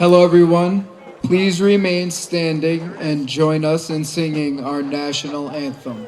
Hello, everyone. Please remain standing and join us in singing our national anthem.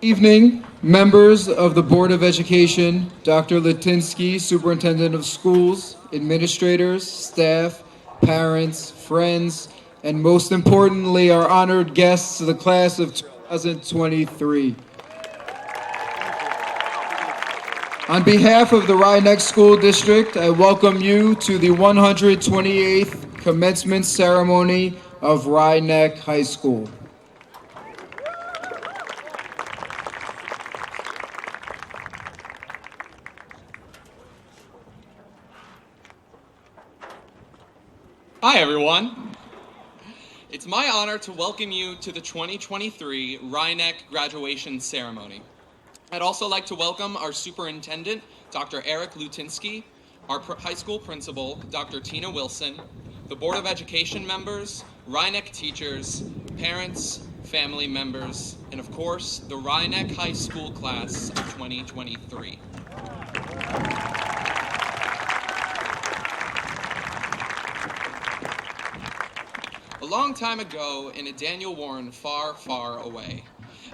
Evening, members of the Board of Education, Dr. Litinsky, Superintendent of Schools, administrators, staff, parents, friends, and most importantly, our honored guests of the class of 2023. On behalf of the Rye School District, I welcome you to the 128th commencement ceremony of Rye High School. Hi, everyone. It's my honor to welcome you to the 2023 Rye graduation ceremony. I'd also like to welcome our superintendent, Dr. Eric Lutinsky, our high school principal, Dr. Tina Wilson, the Board of Education members, Rye teachers, parents, family members, and of course, the Rye High School class of 2023. A long time ago, in a Daniel Warren far, far away,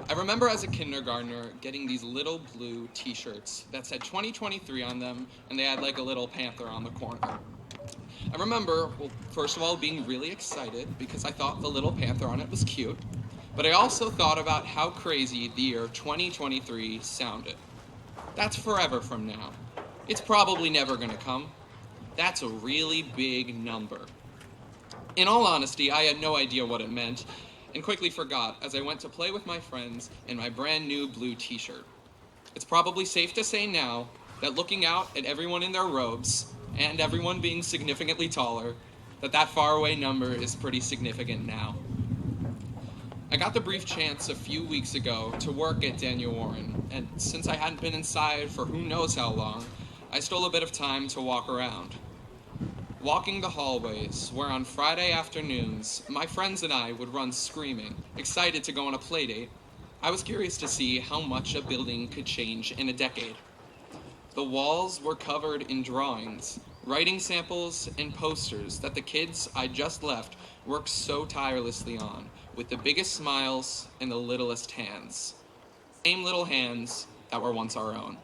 I remember as a kindergartner getting these little blue t-shirts that said 2023 on them, and they had like a little panther on the corner. I remember, well, first of all, being really excited because I thought the little panther on it was cute, but I also thought about how crazy the year 2023 sounded. That's forever from now. It's probably never gonna come. That's a really big number. In all honesty, I had no idea what it meant, and quickly forgot as I went to play with my friends in my brand new blue t-shirt. It's probably safe to say now that looking out at everyone in their robes, and everyone being significantly taller, that faraway number is pretty significant now. I got the brief chance a few weeks ago to work at Daniel Warren, and since I hadn't been inside for who knows how long, I stole a bit of time to walk around. Walking the hallways, where on Friday afternoons, my friends and I would run screaming, excited to go on a play date, I was curious to see how much a building could change in a decade. The walls were covered in drawings, writing samples, and posters that the kids I just left worked so tirelessly on, with the biggest smiles and the littlest hands. Same little hands that were once our own.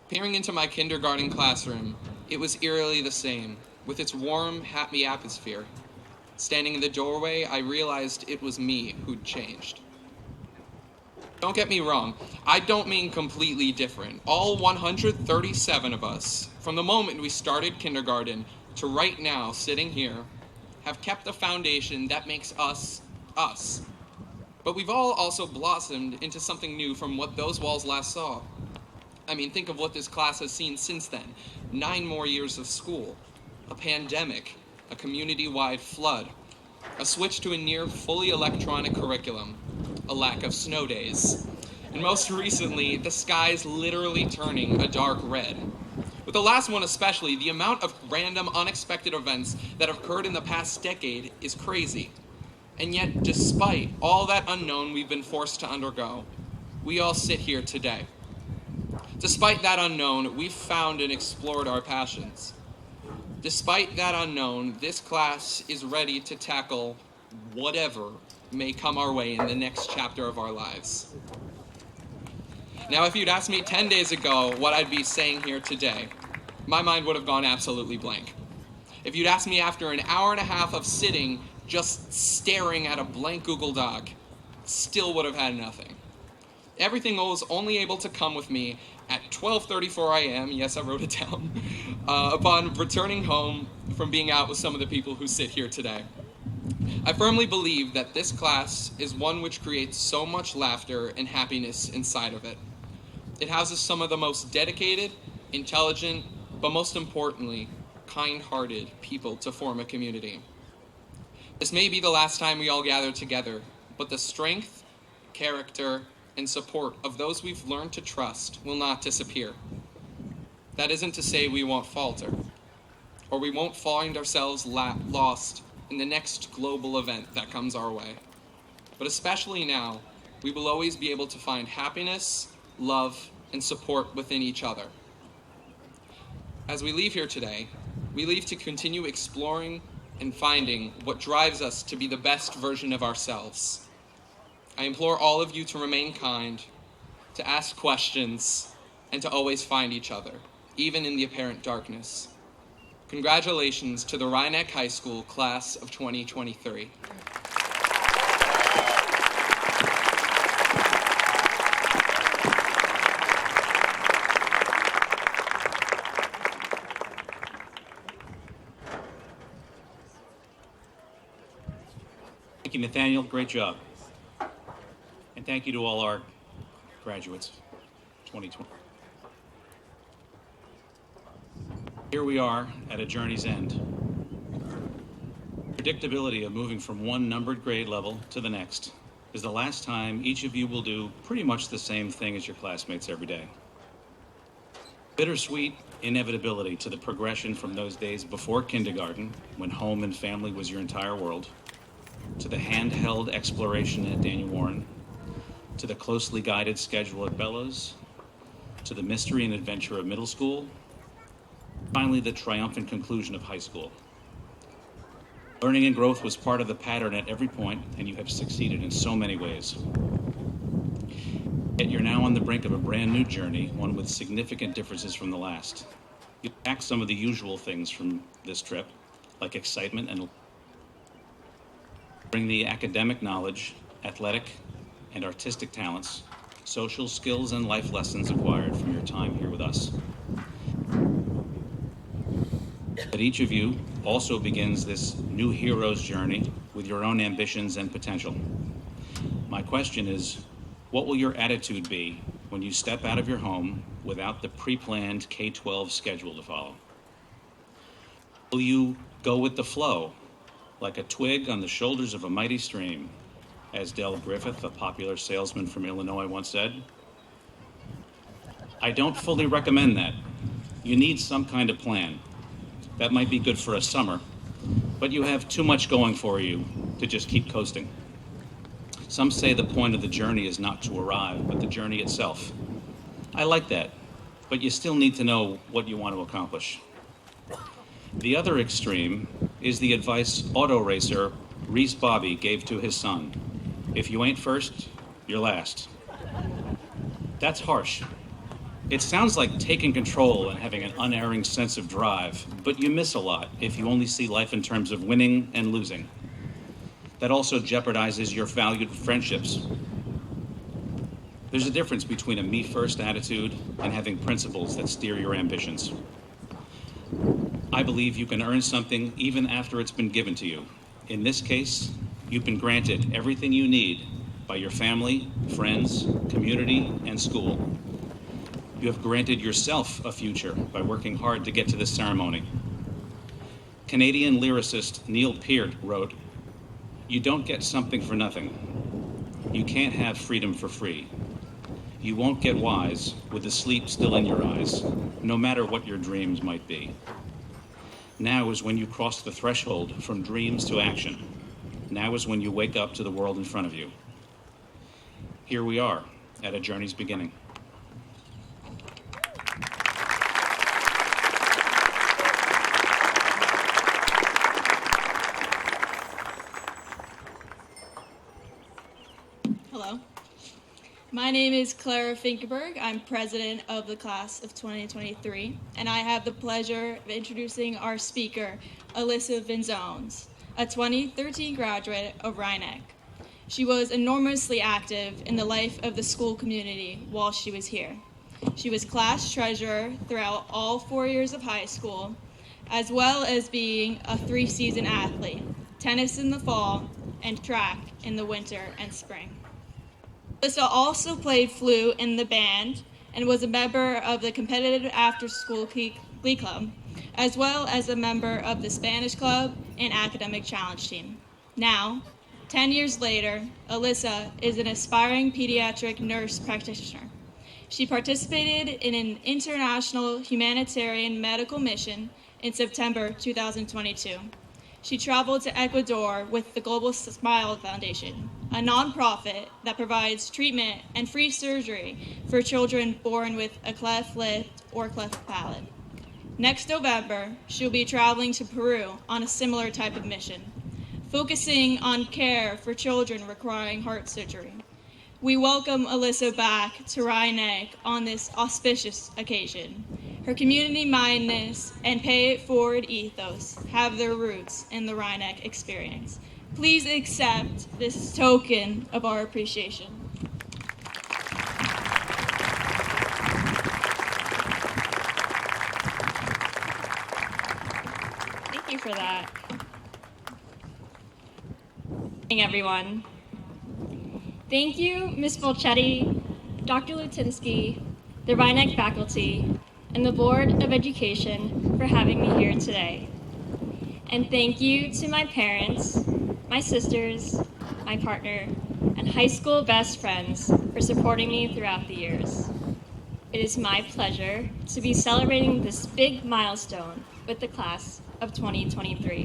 Peering into my kindergarten classroom, it was eerily the same, with its warm, happy atmosphere. Standing in the doorway, I realized it was me who'd changed. Don't get me wrong, I don't mean completely different. All 137 of us, from the moment we started kindergarten to right now sitting here, have kept a foundation that makes us, us. But we've all also blossomed into something new from what those walls last saw. I mean, think of what this class has seen since then. 9 more years of school, a pandemic, a community-wide flood, a switch to a near fully electronic curriculum, a lack of snow days. And most recently, the sky's literally turning a dark red. With the last one especially, the amount of random, unexpected events that have occurred in the past decade is crazy. And yet, despite all that unknown we've been forced to undergo, we all sit here today. Despite that unknown, we've found and explored our passions. Despite that unknown, this class is ready to tackle whatever may come our way in the next chapter of our lives. Now, if you'd asked me 10 days ago what I'd be saying here today, my mind would have gone absolutely blank. If you'd asked me after an hour and a half of sitting, just staring at a blank Google Doc, still would have had nothing. Everything was only able to come with me at 12:34 a.m., yes, I wrote it down, upon returning home from being out with some of the people who sit here today. I firmly believe that this class is one which creates so much laughter and happiness inside of it. It houses some of the most dedicated, intelligent, but most importantly, kind-hearted people to form a community. This may be the last time we all gather together, but the strength, character, and support of those we've learned to trust will not disappear. That isn't to say we won't falter, or we won't find ourselves lost in the next global event that comes our way. But especially now, we will always be able to find happiness, love, and support within each other. As we leave here today, we leave to continue exploring and finding what drives us to be the best version of ourselves. I implore all of you to remain kind, to ask questions, and to always find each other, even in the apparent darkness. Congratulations to the Rhinebeck High School class of 2023. Thank you, Nathaniel. Great job. And thank you to all our graduates, 2020. Here we are at a journey's end. Predictability of moving from one numbered grade level to the next is the last time each of you will do pretty much the same thing as your classmates every day. Bittersweet inevitability to the progression from those days before kindergarten, when home and family was your entire world, to the handheld exploration at Daniel Warren, to the closely guided schedule at Bellows, to the mystery and adventure of middle school, finally the triumphant conclusion of high school. Learning and growth was part of the pattern at every point, and you have succeeded in so many ways. Yet you're now on the brink of a brand new journey, one with significant differences from the last. You lack some of the usual things from this trip, like excitement and bring the academic knowledge, athletic and artistic talents, social skills, and life lessons acquired from your time here with us. But each of you also begins this new hero's journey with your own ambitions and potential. My question is, what will your attitude be when you step out of your home without the pre-planned K-12 schedule to follow? Will you go with the flow, like a twig on the shoulders of a mighty stream, as Del Griffith, a popular salesman from Illinois, once said? I don't fully recommend that. You need some kind of plan. That might be good for a summer, but you have too much going for you to just keep coasting. Some say the point of the journey is not to arrive, but the journey itself. I like that, but you still need to know what you want to accomplish. The other extreme is the advice auto racer Reese Bobby gave to his son. If you ain't first, you're last. That's harsh. It sounds like taking control and having an unerring sense of drive, but you miss a lot if you only see life in terms of winning and losing. That also jeopardizes your valued friendships. There's a difference between a me-first attitude and having principles that steer your ambitions. I believe you can earn something even after it's been given to you. In this case, you've been granted everything you need by your family, friends, community, and school. You have granted yourself a future by working hard to get to this ceremony. Canadian lyricist Neil Peart wrote, "You don't get something for nothing. You can't have freedom for free. You won't get wise with the sleep still in your eyes, no matter what your dreams might be. Now is when you cross the threshold from dreams to action. Now is when you wake up to the world in front of you. Here we are, at a journey's beginning. Hello. My name is Clara Finkenberg. I'm president of the class of 2023, and I have the pleasure of introducing our speaker, Alyssa Vinzones, a 2013 graduate of Rhinebeck. She was enormously active in the life of the school community while she was here. She was class treasurer throughout all 4 years of high school, as well as being a 3-season athlete, tennis in the fall, and track in the winter and spring. Alyssa also played flute in the band and was a member of the competitive after-school glee club, as well as a member of the Spanish club and academic challenge team. Now, 10 years later, Alyssa is an aspiring pediatric nurse practitioner. She participated in an international humanitarian medical mission in September 2022. She traveled to Ecuador with the Global Smile Foundation, a nonprofit that provides treatment and free surgery for children born with a cleft lip or cleft palate. Next November, she'll be traveling to Peru on a similar type of mission, focusing on care for children requiring heart surgery. We welcome Alyssa back to Rhinebeck on this auspicious occasion. Her community-mindedness and pay-it-forward ethos have their roots in the Rhinebeck experience. Please accept this token of our appreciation. Thank you for that. Good morning, everyone. Thank you, Ms. Volchetti, Dr. Lutinsky, the Rhinebeck faculty, and the Board of Education for having me here today. And thank you to my parents, my sisters, my partner, and high school best friends for supporting me throughout the years. It is my pleasure to be celebrating this big milestone with the class of 2023.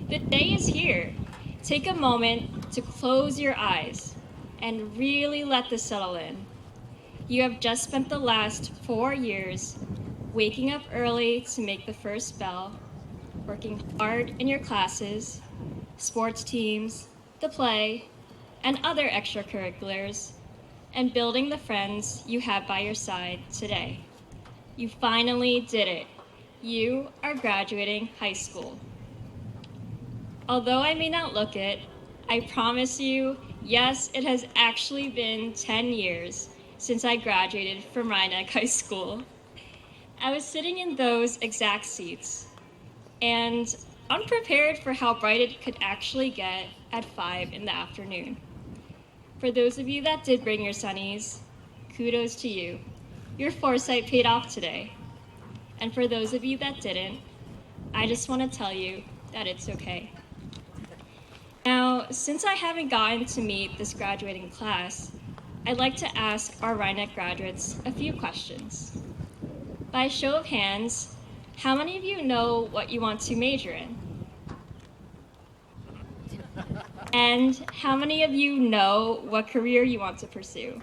The day is here. Take a moment to close your eyes and really let this settle in. You have just spent the last 4 years waking up early to make the first bell, working hard in your classes, sports teams, the play, and other extracurriculars, and building the friends you have by your side today. You finally did it. You are graduating high school. Although I may not look it, I promise you, yes, it has actually been 10 years since I graduated from Rhinebeck High School. I was sitting in those exact seats and unprepared for how bright it could actually get at 5 in the afternoon. For those of you that did bring your sunnies, kudos to you. Your foresight paid off today. And for those of you that didn't, I just want to tell you that it's okay. Now, since I haven't gotten to meet this graduating class, I'd like to ask our Rhinebeck graduates a few questions. By a show of hands, how many of you know what you want to major in? And how many of you know what career you want to pursue?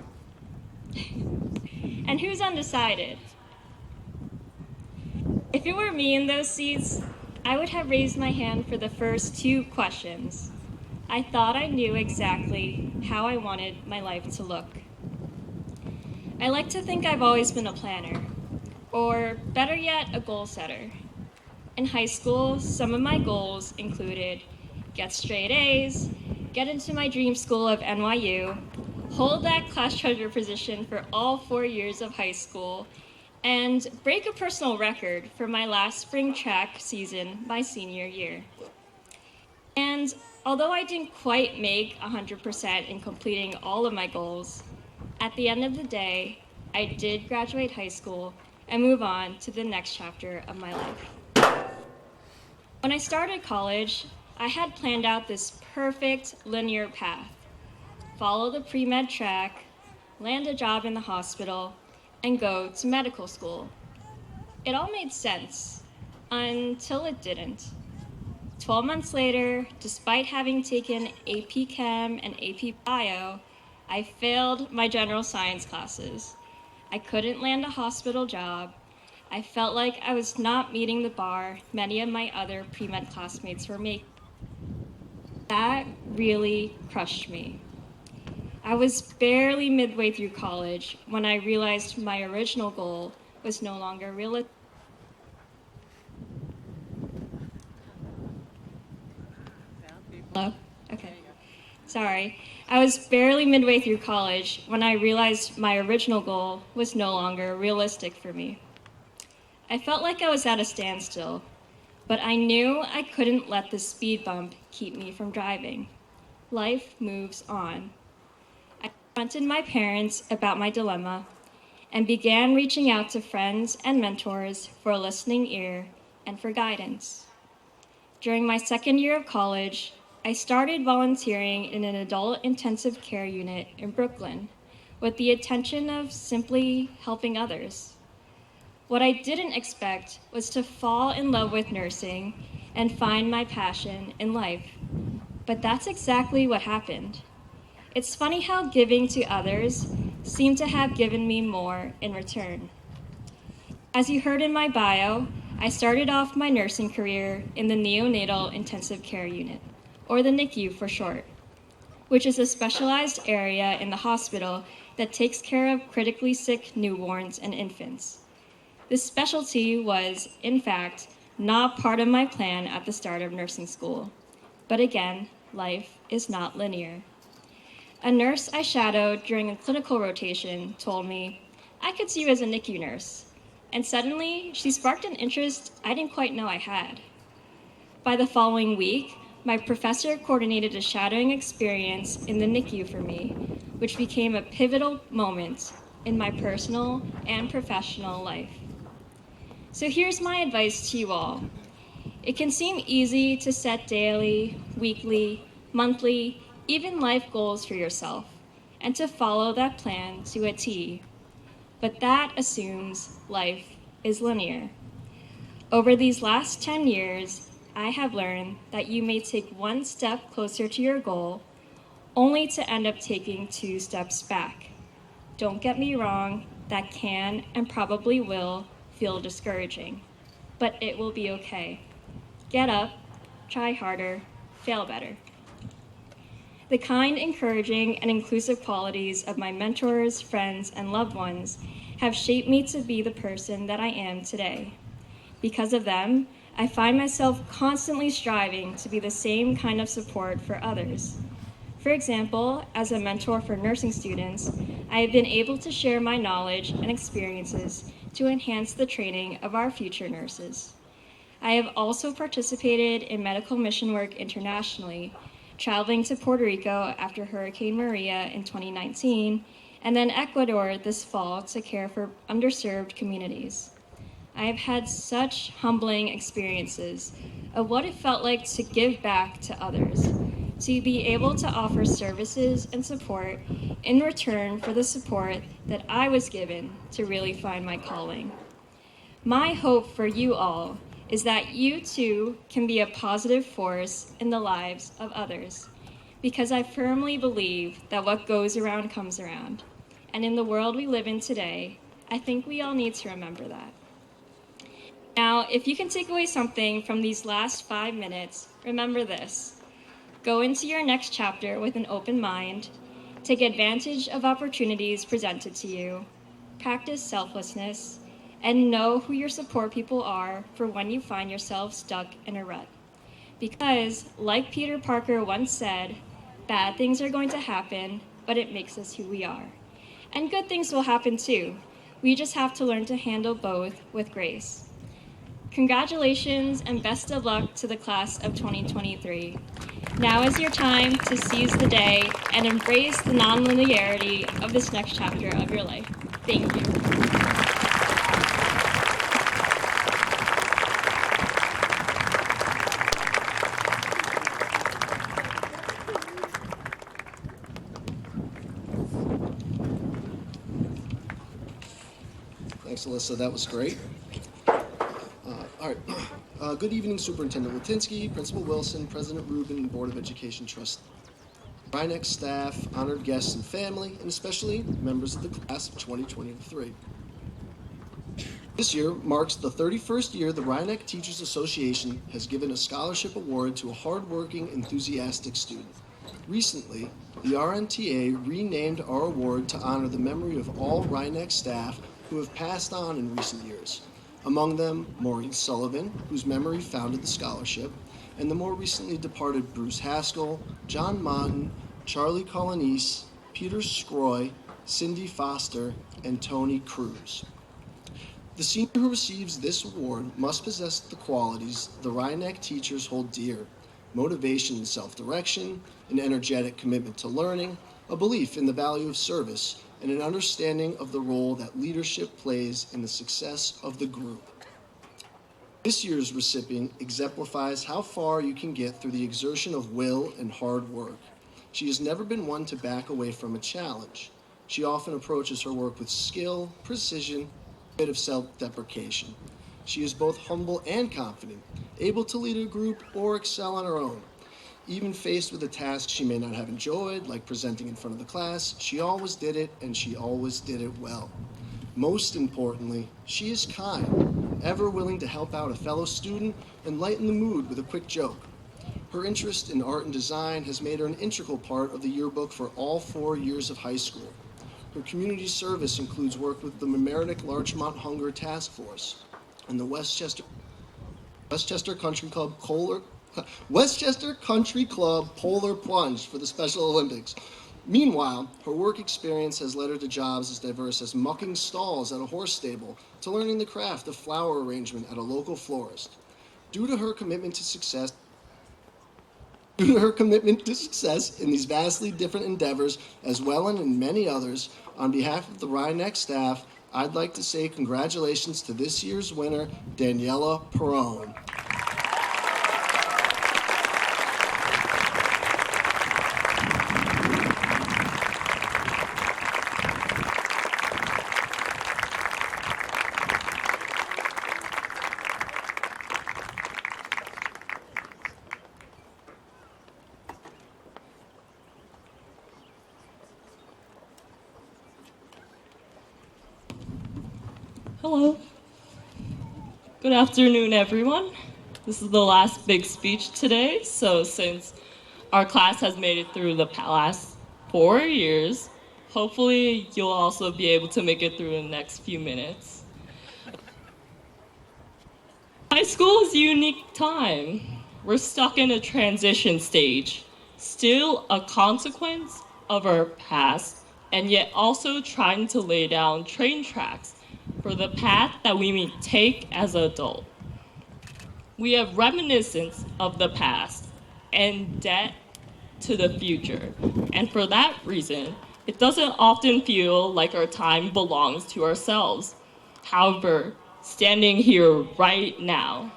And who's undecided? If it were me in those seats, I would have raised my hand for the first 2 questions. I thought I knew exactly how I wanted my life to look. I like to think I've always been a planner, or better yet, a goal setter. In high school, some of my goals included get straight A's, get into my dream school of NYU, hold that class treasurer position for all 4 years of high school, and break a personal record for my last spring track season my senior year. And although I didn't quite make 100% in completing all of my goals, at the end of the day, I did graduate high school and move on to the next chapter of my life. When I started college, I had planned out this perfect linear path. follow the pre-med track, land a job in the hospital, and go to medical school. It all made sense until it didn't. 12 months later, despite having taken AP Chem and AP Bio, I failed my general science classes. I couldn't land a hospital job. I felt like I was not meeting the bar many of my other pre-med classmates were making. That really crushed me. I was barely midway through college when I realized my original goal was no longer realistic. Hello? Okay. Sorry. I was barely midway through college when I realized my original goal was no longer realistic for me. I felt like I was at a standstill, but I knew I couldn't let the speed bump keep me from driving. Life moves on. I confronted my parents about my dilemma and began reaching out to friends and mentors for a listening ear and for guidance. During my second year of college, I started volunteering in an adult intensive care unit in Brooklyn with the intention of simply helping others. What I didn't expect was to fall in love with nursing and find my passion in life. But that's exactly what happened. It's funny how giving to others seemed to have given me more in return. As you heard in my bio, I started off my nursing career in the neonatal intensive care unit, or the NICU for short, which is a specialized area in the hospital that takes care of critically sick newborns and infants. This specialty was, in fact, not part of my plan at the start of nursing school. But again, life is not linear. A nurse I shadowed during a clinical rotation told me, "I could see you as a NICU nurse." And suddenly, she sparked an interest I didn't quite know I had. By the following week, my professor coordinated a shadowing experience in the NICU for me, which became a pivotal moment in my personal and professional life. So here's my advice to you all. It can seem easy to set daily, weekly, monthly, even life goals for yourself, and to follow that plan to a T. But that assumes life is linear. Over these last 10 years, I have learned that you may take one step closer to your goal, only to end up taking 2 steps back. Don't get me wrong, that can and probably will feel discouraging, but it will be okay. Get up, try harder, fail better. The kind, encouraging, and inclusive qualities of my mentors, friends, and loved ones have shaped me to be the person that I am today. Because of them, I find myself constantly striving to be the same kind of support for others. For example, as a mentor for nursing students, I have been able to share my knowledge and experiences to enhance the training of our future nurses. I have also participated in medical mission work internationally, traveling to Puerto Rico after Hurricane Maria in 2019, and then Ecuador this fall to care for underserved communities. I have had such humbling experiences of what it felt like to give back to others, to be able to offer services and support in return for the support that I was given to really find my calling. My hope for you all is that you too can be a positive force in the lives of others, because I firmly believe that what goes around comes around. And in the world we live in today, I think we all need to remember that. Now, if you can take away something from these last 5 minutes, remember this. Go into your next chapter with an open mind, take advantage of opportunities presented to you, practice selflessness, and know who your support people are for when you find yourself stuck in a rut. Because, like Peter Parker once said, bad things are going to happen, but it makes us who we are. And good things will happen too. We just have to learn to handle both with grace. Congratulations and best of luck to the class of 2023. Now is your time to seize the day and embrace the non-linearity of this next chapter of your life. Thank you. Thanks, Alyssa. That was great. All right. Good evening, Superintendent Litinsky, Principal Wilson, President Rubin, and Board of Education Trust, Rhinex staff, honored guests and family, and especially members of the class of 2023. This year marks the 31st year the Rhinex Teachers Association has given a scholarship award to a hardworking, enthusiastic student. Recently, the RNTA renamed our award to honor the memory of all Rhinex staff who have passed on in recent years. Among them, Maureen Sullivan, whose memory founded the scholarship, and the more recently departed Bruce Haskell, John Monton, Charlie Colonese, Peter Scroy, Cindy Foster, and Tony Cruz. The senior who receives this award must possess the qualities the Rhinex teachers hold dear: motivation and self-direction, an energetic commitment to learning, a belief in the value of service, and an understanding of the role that leadership plays in the success of the group. This year's recipient exemplifies how far you can get through the exertion of will and hard work. She has never been one to back away from a challenge. She often approaches her work with skill, precision, a bit of self-deprecation. She is both humble and confident, able to lead a group or excel on her own. Even faced with a task she may not have enjoyed, like presenting in front of the class, she always did it, and she always did it well. Most importantly, she is kind, ever willing to help out a fellow student and lighten the mood with a quick joke. Her interest in art and design has made her an integral part of the yearbook for all 4 years of high school. Her community service includes work with the Mamaroneck Larchmont Hunger Task Force and the Westchester Country Club Polar Plunge for the Special Olympics. Meanwhile, her work experience has led her to jobs as diverse as mucking stalls at a horse stable to learning the craft of flower arrangement at a local florist. Due to her commitment to success in these vastly different endeavors, as well and in many others, on behalf of the Rhinex staff, I'd like to say congratulations to this year's winner, Daniela Perrone. Hello. Good afternoon, everyone. This is the last big speech today, so since our class has made it through the last 4 years, hopefully you'll also be able to make it through in the next few minutes. High school is a unique time. We're stuck in a transition stage, still a consequence of our past, and yet also trying to lay down train tracks for the path that we may take as adults. We have reminiscence of the past and debt to the future. And for that reason, it doesn't often feel like our time belongs to ourselves. However, standing here right now,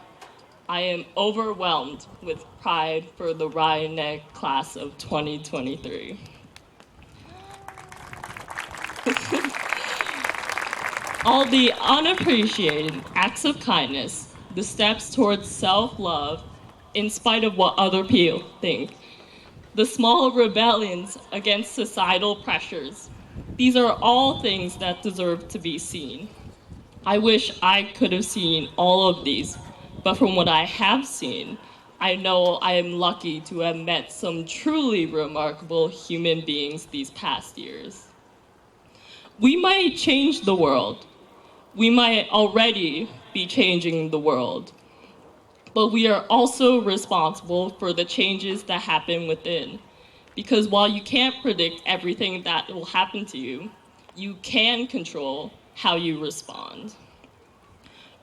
I am overwhelmed with pride for the Rhinex class of 2023. All the unappreciated acts of kindness, the steps towards self-love, in spite of what other people think, the small rebellions against societal pressures, these are all things that deserve to be seen. I wish I could have seen all of these, but from what I have seen, I know I am lucky to have met some truly remarkable human beings these past years. We might change the world. We might already be changing the world, but we are also responsible for the changes that happen within. Because while you can't predict everything that will happen to you, you can control how you respond.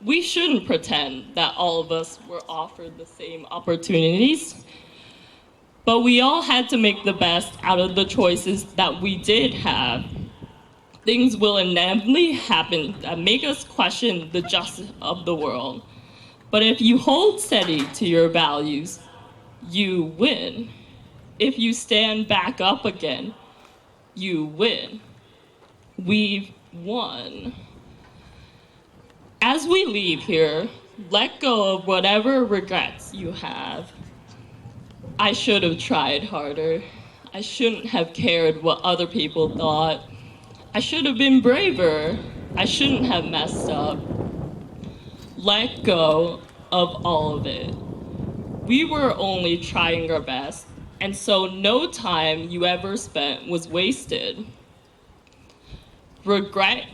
We shouldn't pretend that all of us were offered the same opportunities, but we all had to make the best out of the choices that we did have. Things will inevitably happen that make us question the justice of the world. But if you hold steady to your values, you win. If you stand back up again, you win. We've won. As we leave here, let go of whatever regrets you have. I should have tried harder. I shouldn't have cared what other people thought. I should have been braver. I shouldn't have messed up. Let go of all of it. We were only trying our best, and so no time you ever spent was wasted. Regret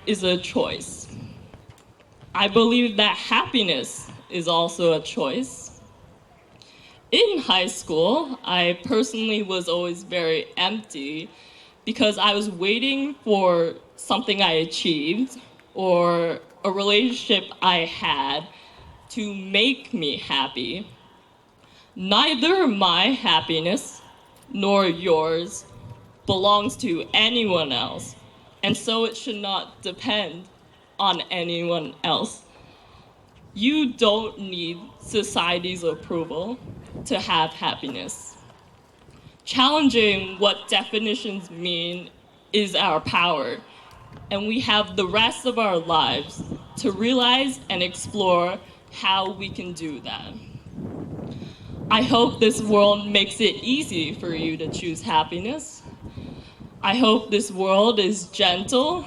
is a choice. I believe that happiness is also a choice. In high school, I personally was always very empty because I was waiting for something I achieved or a relationship I had to make me happy. Neither my happiness nor yours belongs to anyone else, and so it should not depend on anyone else. You don't need society's approval to have happiness. Challenging what definitions mean is our power, and we have the rest of our lives to realize and explore how we can do that. I hope this world makes it easy for you to choose happiness. I hope this world is gentle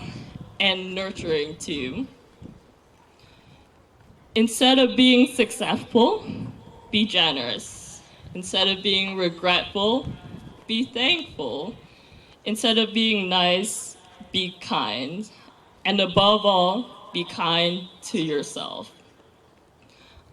and nurturing to you. Instead of being successful, be generous. Instead of being regretful, be thankful. Instead of being nice, be kind. And above all, be kind to yourself.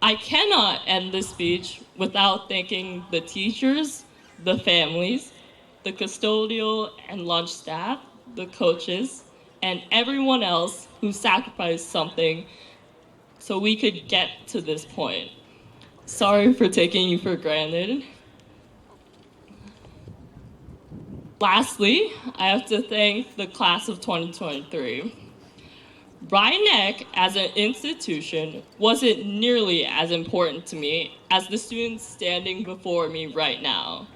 I cannot end this speech without thanking the teachers, the families, the custodial and lunch staff, the coaches, and everyone else who sacrificed something so we could get to this point. Sorry for taking you for granted. Lastly, I have to thank the class of 2023. Rhinebeck as an institution wasn't nearly as important to me as the students standing before me right now.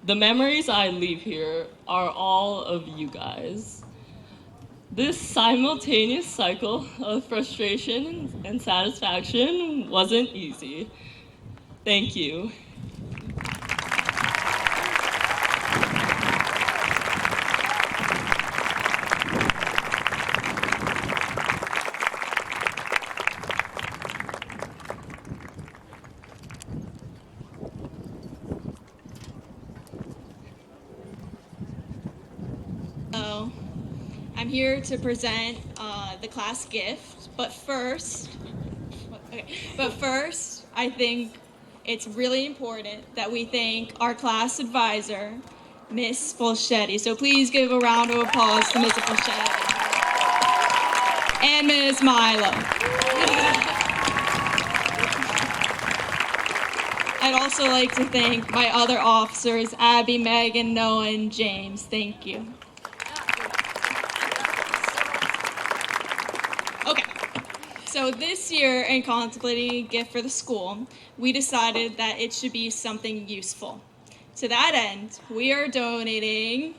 The memories I leave here are all of you guys. This simultaneous cycle of frustration and satisfaction wasn't easy. Thank you. I'm here to present the class gift, but first, I think it's really important that we thank our class advisor, Miss Fulchetti. So please give a round of applause to Miss Fulchetti and Ms. Milo. I'd also like to thank my other officers, Abby, Megan, Noah, and James. Thank you. So this year, in contemplating a gift for the school, we decided that it should be something useful. To that end, we are donating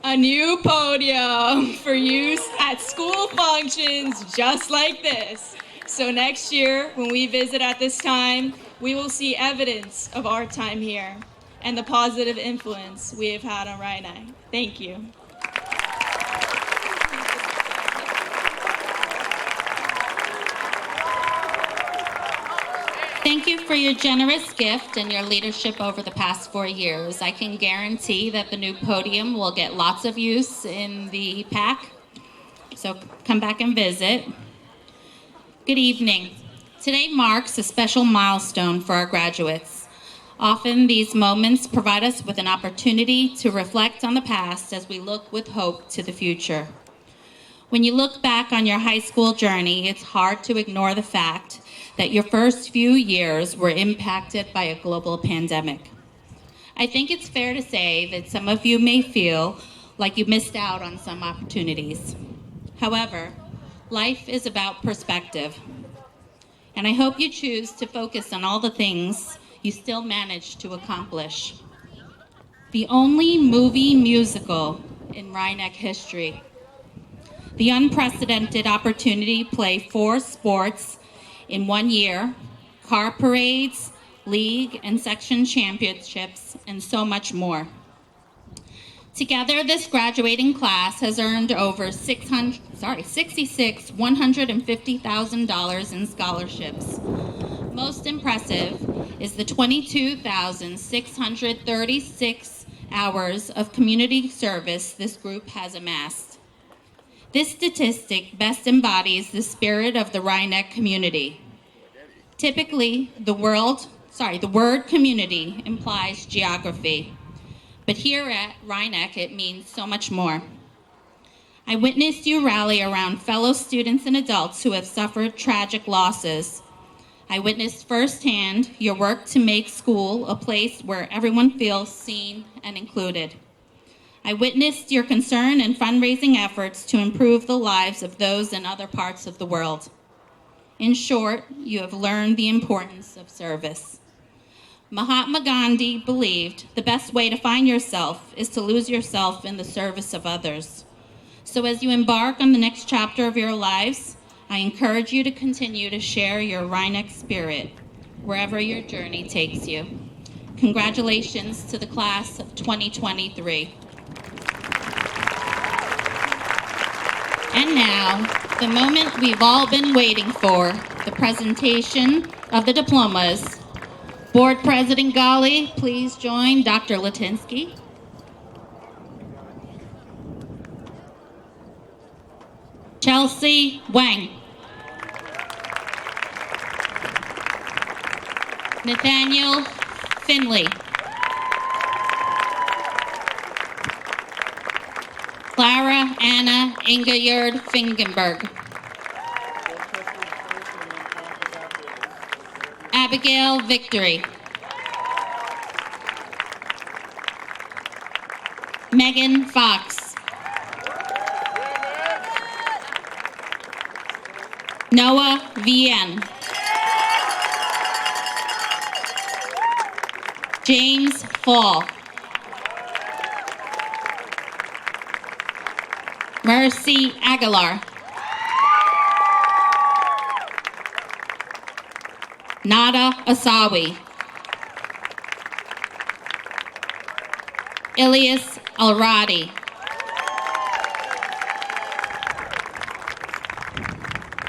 a new podium for use at school functions just like this. So next year, when we visit at this time, we will see evidence of our time here and the positive influence we have had on Rhinebeck. Thank you. Thank you for your generous gift and your leadership over the past 4 years. I can guarantee that the new podium will get lots of use in the PAC, so come back and visit. Good evening. Today marks a special milestone for our graduates. Often these moments provide us with an opportunity to reflect on the past as we look with hope to the future. When you look back on your high school journey, it's hard to ignore the fact that your first few years were impacted by a global pandemic. I think it's fair to say that some of you may feel like you missed out on some opportunities. However, life is about perspective, and I hope you choose to focus on all the things you still managed to accomplish. The only movie musical in Rhinebeck history. the unprecedented opportunity to play 4 sports in 1 year, car parades, league and section championships, and so much more. Together, this graduating class has earned over $150,000 in scholarships. Most impressive is the 22,636 hours of community service this group has amassed. This statistic best embodies the spirit of the Rhinebeck community. Typically, the word community implies geography, but here at Rhinebeck, it means so much more. I witnessed you rally around fellow students and adults who have suffered tragic losses. I witnessed firsthand your work to make school a place where everyone feels seen and included. I witnessed your concern and fundraising efforts to improve the lives of those in other parts of the world. In short, you have learned the importance of service. Mahatma Gandhi believed the best way to find yourself is to lose yourself in the service of others. So as you embark on the next chapter of your lives, I encourage you to continue to share your Rhinebeck spirit wherever your journey takes you. Congratulations to the class of 2023. And now, the moment we've all been waiting for, the presentation of the diplomas. Board President Ghali, please join Dr. Litinsky. Chelsea Wang. Nathaniel Finley. Clara Anna Ingeyard Fingenberg. Abigail Victory. Megan Fox. Noah Vien. James Fall. Mercy Aguilar. Nada Asawi. Ilyas Alradi.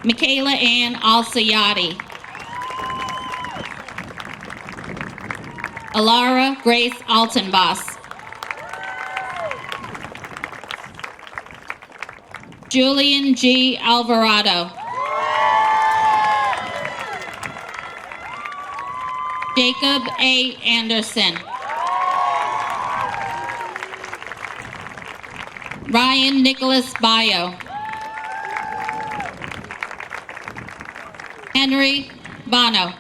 Michaela Ann Al-Sayadi. Alara Grace Altenboss. Julian G. Alvarado. Jacob A. Anderson. Ryan Nicholas Bayo. Henry Bono.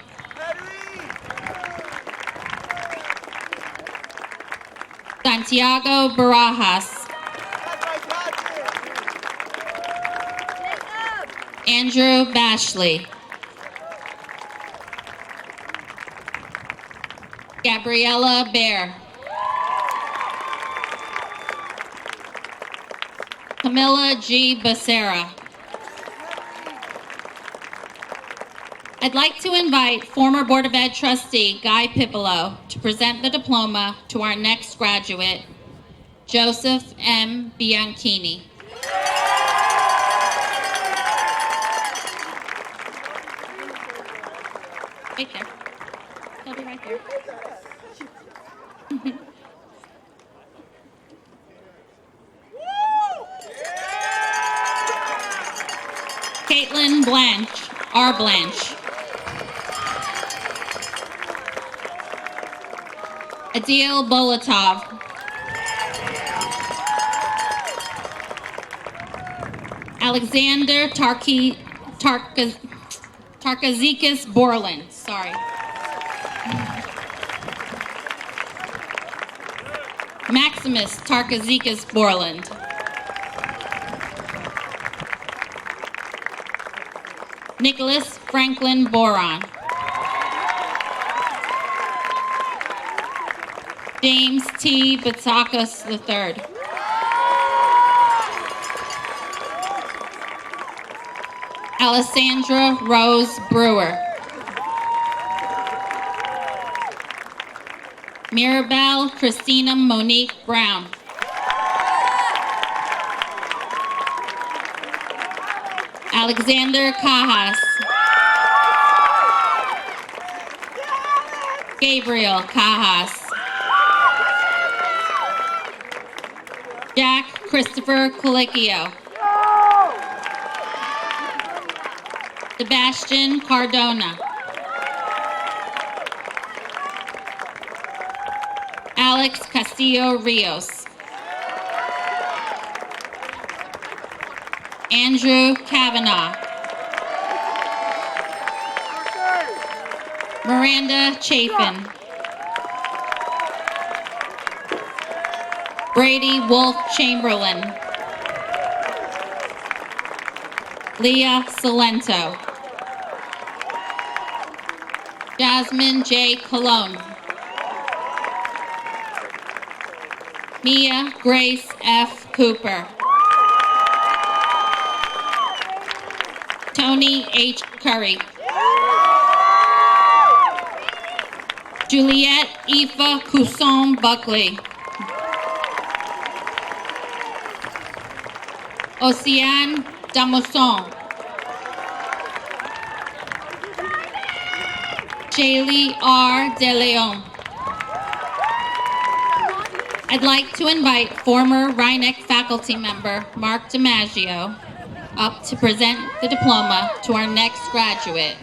Santiago Barajas. Andrew Bashley. Gabriella Bear. Camilla G. Becerra. I'd like to invite former Board of Ed trustee Guy Pipolo to present the diploma to our next graduate, Joseph M. Bianchini. Right there. He'll be right there. Caitlin Blanche, R. Blanche. Adil Bolatov. Alexander Tarkazikas Borland, sorry. Maximus Tarkazikas Borland. Nicholas Franklin Boron. James T. Batsakos III. Alessandra Rose Brewer. Mirabelle Christina Monique Brown. Alexander Cajas. Gabriel Cajas. Jack Christopher Colicchio. Sebastian Cardona. Alex Castillo Rios. Andrew Kavanaugh. Miranda Chafin. Brady Wolf Chamberlain. Leah Salento. Jasmine J. Colon. Mia Grace F. Cooper. Tony H. Curry. Juliette Aoife Cousson Buckley. Océane Damoson. Shaylee R. De Leon. I'd like to invite former Rhinebeck faculty member Mark DiMaggio up to present the diploma to our next graduate.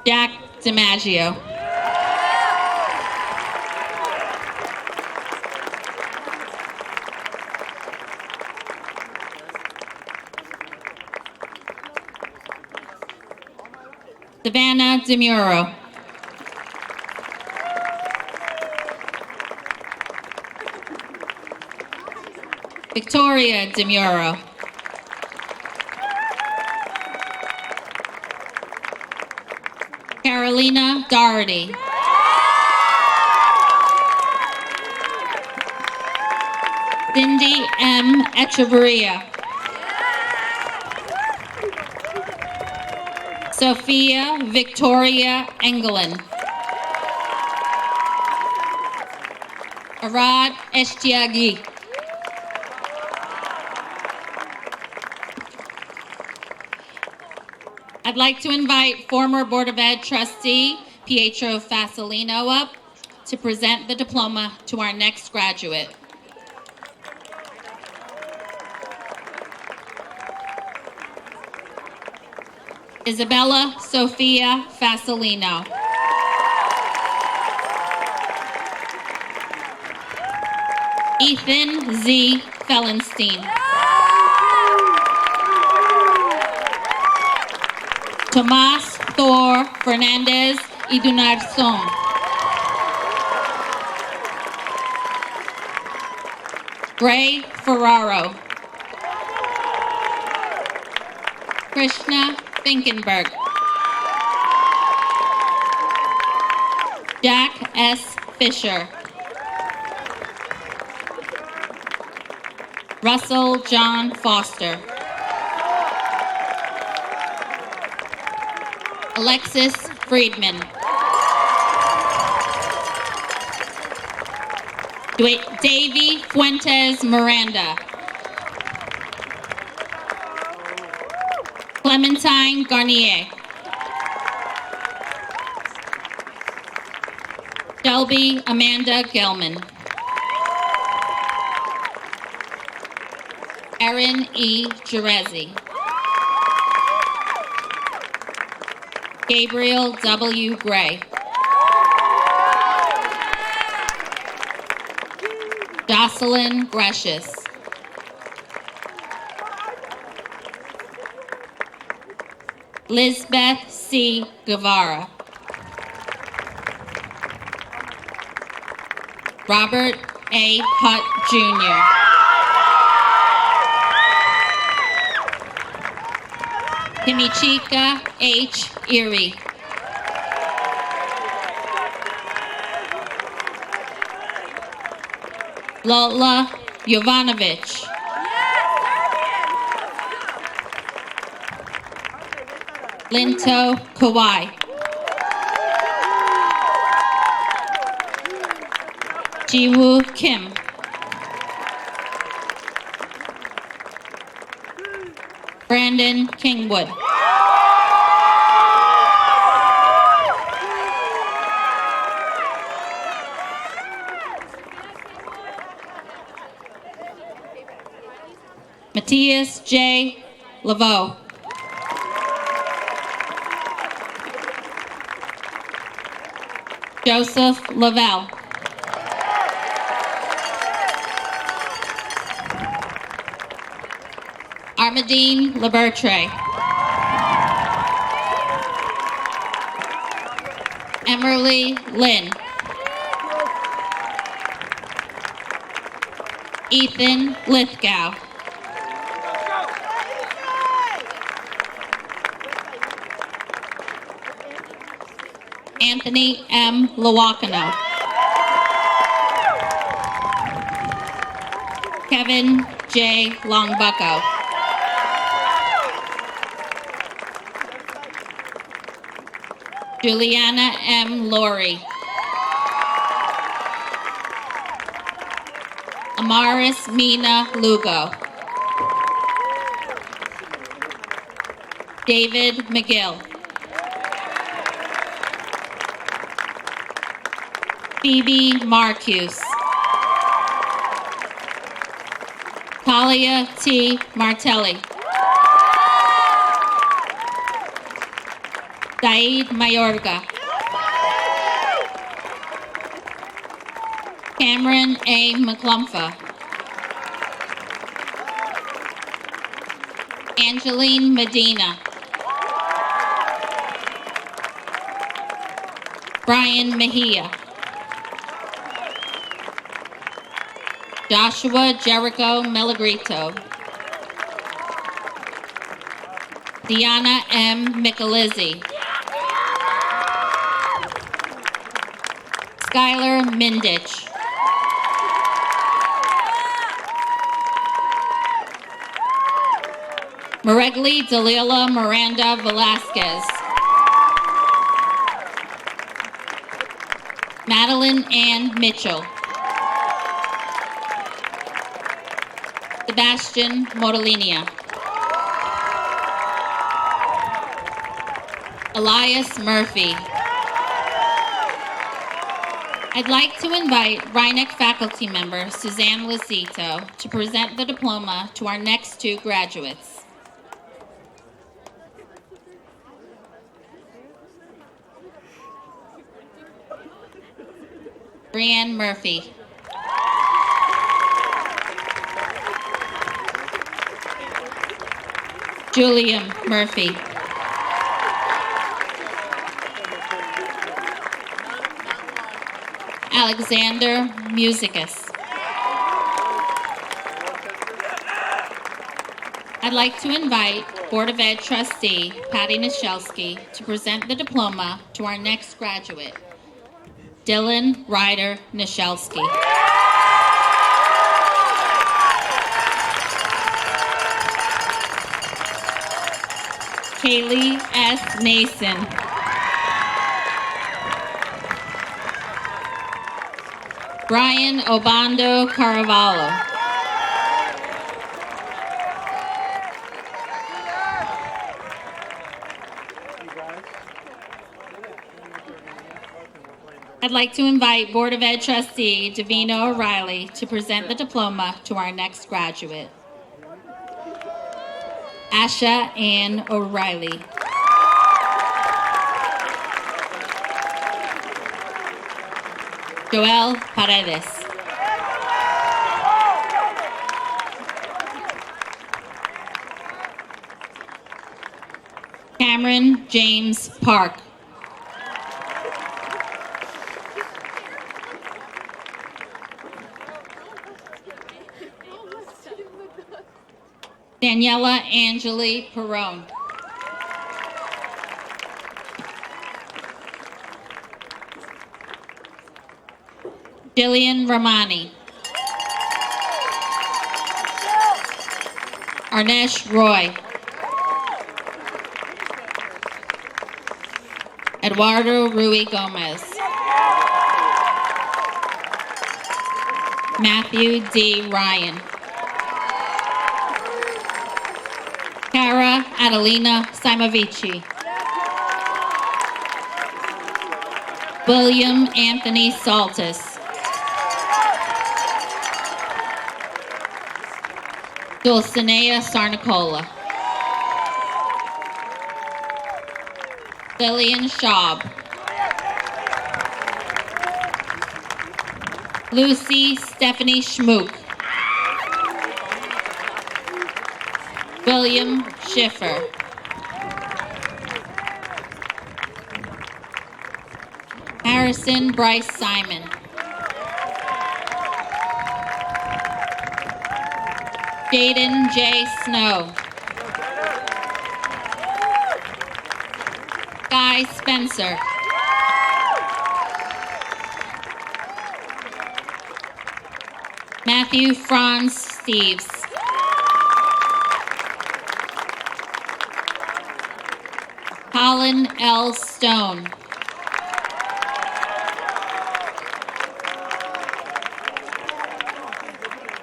Jack DiMaggio. Savannah DeMuro. Victoria DeMuro. Carolina Doherty. Cindy M. Echeverria. Sophia Victoria Engelin. Arad Eshtiagi. I'd like to invite former Board of Ed trustee Pietro Fasolino up to present the diploma to our next graduate. Isabella Sophia Fasolino. Ethan Z. Fellenstein. Tomas Thor Fernandez Idunarson. Gray Ferraro. Krishna Finkenberg. Jack S. Fisher. Russell John Foster. Alexis Friedman. Davy Fuentes Miranda. Clementine Garnier. Shelby Amanda Gelman. Erin E. Jerezi. Gabriel W. Gray. Jocelyn Grecius. Lisbeth C. Guevara. Robert A. Hutt, Jr. Kimichika H. Erie. Lola Jovanovic. Linto Kawai. Jiwoo Kim. Brandon Kingwood. Matthias J. Laveau. Joseph Lavelle. Armadine Labertre. Emily Lynn. Ethan Lithgow. Anthony M. Lawakano. Kevin J. Longbucko. Juliana M. Laurie. Amaris Mina Lugo. David McGill. Phoebe Marcuse. Talia T. Martelli. Saeed Mayorga. Cameron A. McClumpha. Angeline Medina. Brian Mejia. Joshua Jericho Melagrito. Deanna M. Michelizzi. Skylar Mindich. Maregli Dalila Miranda Velasquez. Madeline Ann Mitchell. Sebastian Mortalinia. Elias Murphy. I'd like to invite Rhineck faculty member Suzanne Lacito to present the diploma to our next two graduates. Brianne Murphy. Julian Murphy. Alexander Musicus. I'd like to invite Board of Ed trustee Patty Nischelski to present the diploma to our next graduate, Dylan Ryder Nischelski. Kaylee S. Nason. Brian Obando Caravallo. I'd like to invite Board of Ed trustee Davina O'Reilly to present the diploma to our next graduate, Asha Ann O'Reilly. Joel Paredes. Cameron James Park. Daniela Angeli Perone. Jillian Romani. Arnesh Roy. Eduardo Rui Gomez. Matthew D. Ryan. Cara Adelina Simovici. William Anthony Saltis. Dulcinea Sarnicola. Lillian Schaub. Lucy Stephanie Schmook. William Schiffer. Harrison Bryce Simon. Jaden J. Snow. Guy Spencer. Matthew Franz Steves. Colin L. Stone.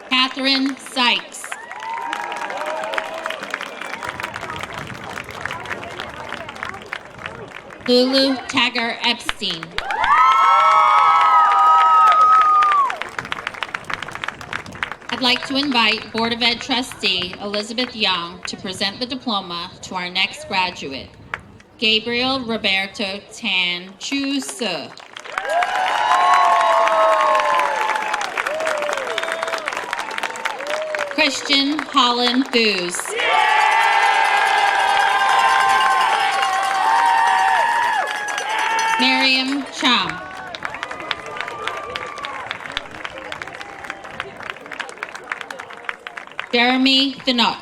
Catherine Sykes. Lulu Tagger Epstein. I'd like to invite Board of Ed trustee Elizabeth Young to present the diploma to our next graduate, Gabriel Roberto Tan Chu Se. Christian Holland Thews. Miriam Cham. Jeremy Thinot.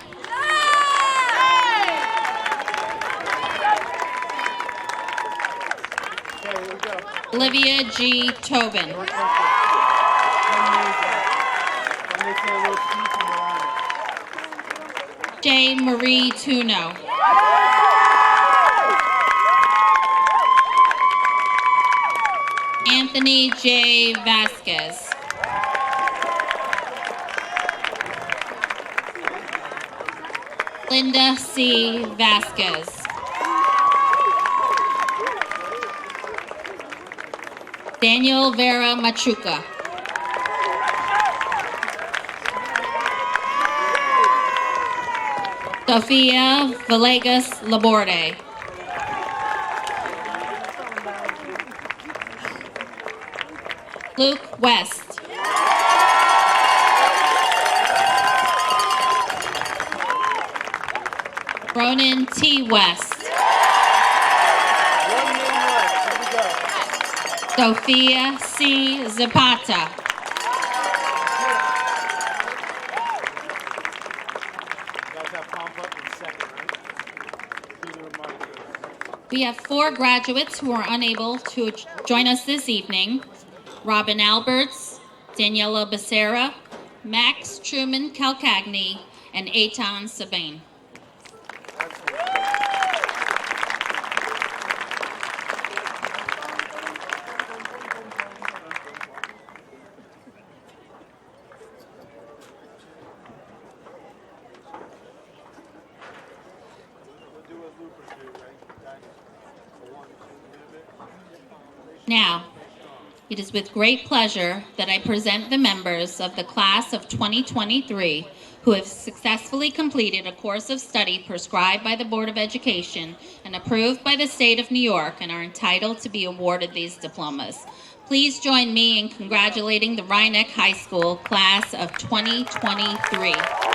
Olivia G. Tobin. J. Marie Tuno. Anthony J. Vasquez. Linda C. Vasquez. Daniel Vera Machuca. Sofia Villegas Laborde. Luke West. Ronan T. West. Sophia C. Zapata. We have 4 graduates who are unable to join us this evening. Robin Alberts, Daniela Becerra, Max Truman Calcagni, and Eitan Sabine. Now, it is with great pleasure that I present the members of the class of 2023 who have successfully completed a course of study prescribed by the Board of Education and approved by the state of New York and are entitled to be awarded these diplomas. Please join me in congratulating the Rhinebeck High School class of 2023.